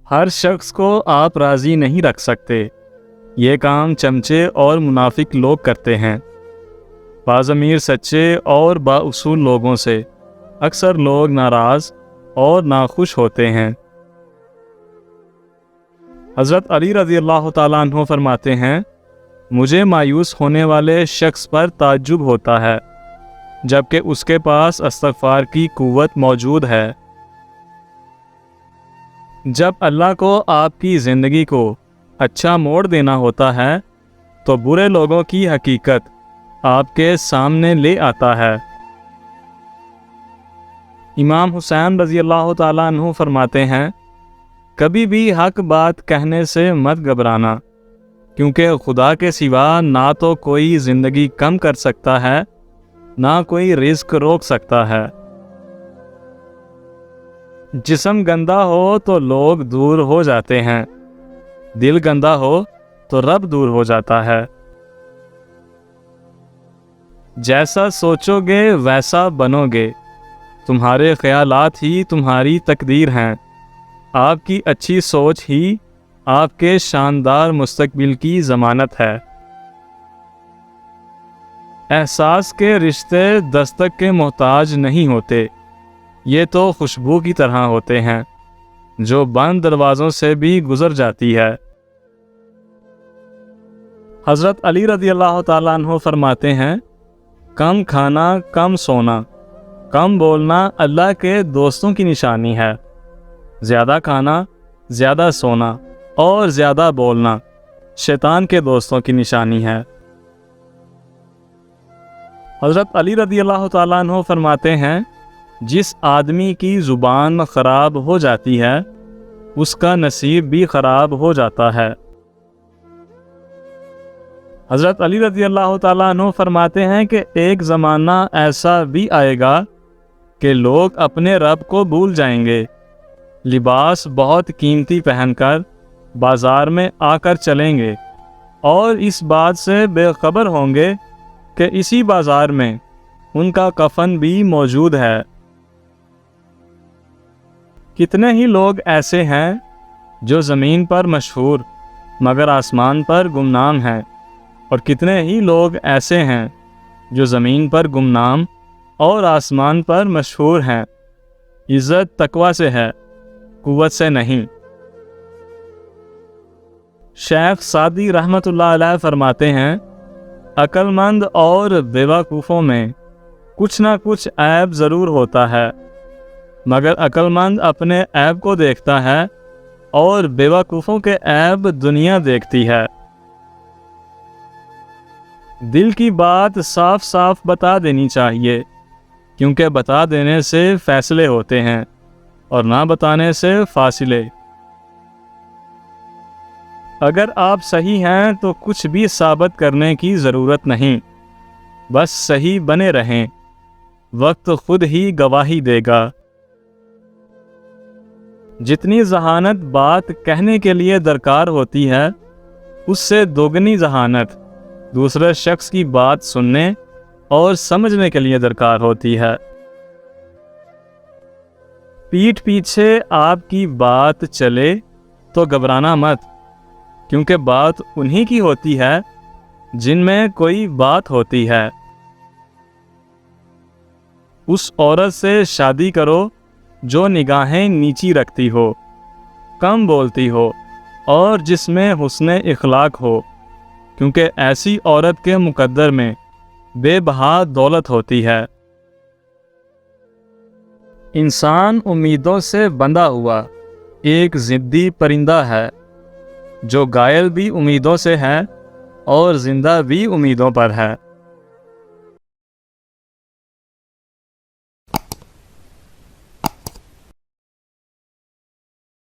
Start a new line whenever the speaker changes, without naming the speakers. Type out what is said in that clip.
ہر شخص کو آپ راضی نہیں رکھ سکتے، یہ کام چمچے اور منافق لوگ کرتے ہیں۔ بعض امیر سچے اور بااصول لوگوں سے اکثر لوگ ناراض اور ناخوش ہوتے ہیں۔ حضرت علی رضی اللہ تعالیٰ عنہ فرماتے ہیں، مجھے مایوس ہونے والے شخص پر تعجب ہوتا ہے جبکہ اس کے پاس استغفار کی قوت موجود ہے۔ جب اللہ کو آپ کی زندگی کو اچھا موڑ دینا ہوتا ہے تو برے لوگوں کی حقیقت آپ کے سامنے لے آتا ہے۔ امام حسین رضی اللہ تعالیٰ عنہ فرماتے ہیں، کبھی بھی حق بات کہنے سے مت گھبرانا، کیونکہ خدا کے سوا نہ تو کوئی زندگی کم کر سکتا ہے نہ کوئی رزق روک سکتا ہے۔ جسم گندا ہو تو لوگ دور ہو جاتے ہیں، دل گندا ہو تو رب دور ہو جاتا ہے۔ جیسا سوچو گے ویسا بنو گے، تمہارے خیالات ہی تمہاری تقدیر ہیں، آپ کی اچھی سوچ ہی آپ کے شاندار مستقبل کی ضمانت ہے۔ احساس کے رشتے دستک کے محتاج نہیں ہوتے، یہ تو خوشبو کی طرح ہوتے ہیں جو بند دروازوں سے بھی گزر جاتی ہے۔ حضرت علی رضی اللہ تعالیٰ عنہ فرماتے ہیں، کم کھانا کم سونا، کم بولنا اللہ کے دوستوں کی نشانی ہے، زیادہ کھانا زیادہ سونا اور زیادہ بولنا شیطان کے دوستوں کی نشانی ہے۔ حضرت علی رضی اللہ تعالیٰ عنہ فرماتے ہیں، جس آدمی کی زبان خراب ہو جاتی ہے اس کا نصیب بھی خراب ہو جاتا ہے۔ حضرت علی رضی اللہ تعالیٰ عنہ فرماتے ہیں کہ ایک زمانہ ایسا بھی آئے گا کہ لوگ اپنے رب کو بھول جائیں گے، لباس بہت قیمتی پہن کر بازار میں آ کر چلیں گے اور اس بات سے بے خبر ہوں گے کہ اسی بازار میں ان کا کفن بھی موجود ہے۔ کتنے ہی لوگ ایسے ہیں جو زمین پر مشہور مگر آسمان پر گمنام ہیں، اور کتنے ہی لوگ ایسے ہیں جو زمین پر گمنام اور آسمان پر مشہور ہیں۔ عزت تقویٰ سے ہے، قوت سے نہیں۔ شیخ سعدی رحمۃ اللہ علیہ فرماتے ہیں، عقل مند اور بیوقوفوں میں کچھ نہ کچھ عیب ضرور ہوتا ہے، مگر عقل مند اپنے عیب کو دیکھتا ہے اور بیوقوفوں کے عیب دنیا دیکھتی ہے۔ دل کی بات صاف صاف بتا دینی چاہیے، کیونکہ بتا دینے سے فیصلے ہوتے ہیں اور نہ بتانے سے فاصلے۔ اگر آپ صحیح ہیں تو کچھ بھی ثابت کرنے کی ضرورت نہیں، بس صحیح بنے رہیں، وقت خود ہی گواہی دے گا۔ جتنی ذہانت بات کہنے کے لیے درکار ہوتی ہے اس سے دوگنی ذہانت دوسرے شخص کی بات سننے اور سمجھنے کے لیے درکار ہوتی ہے۔ پیٹھ پیچھے آپ کی بات چلے تو گھبرانا مت، کیونکہ بات انہی کی ہوتی ہے جن میں کوئی بات ہوتی ہے۔ اس عورت سے شادی کرو جو نگاہیں نیچی رکھتی ہو، کم بولتی ہو اور جس میں حسن اخلاق ہو، کیونکہ ایسی عورت کے مقدر میں بے بہا دولت ہوتی ہے۔ انسان امیدوں سے بندھا ہوا ایک ضدی پرندہ ہے جو گائل بھی امیدوں سے ہے اور زندہ بھی امیدوں پر ہے۔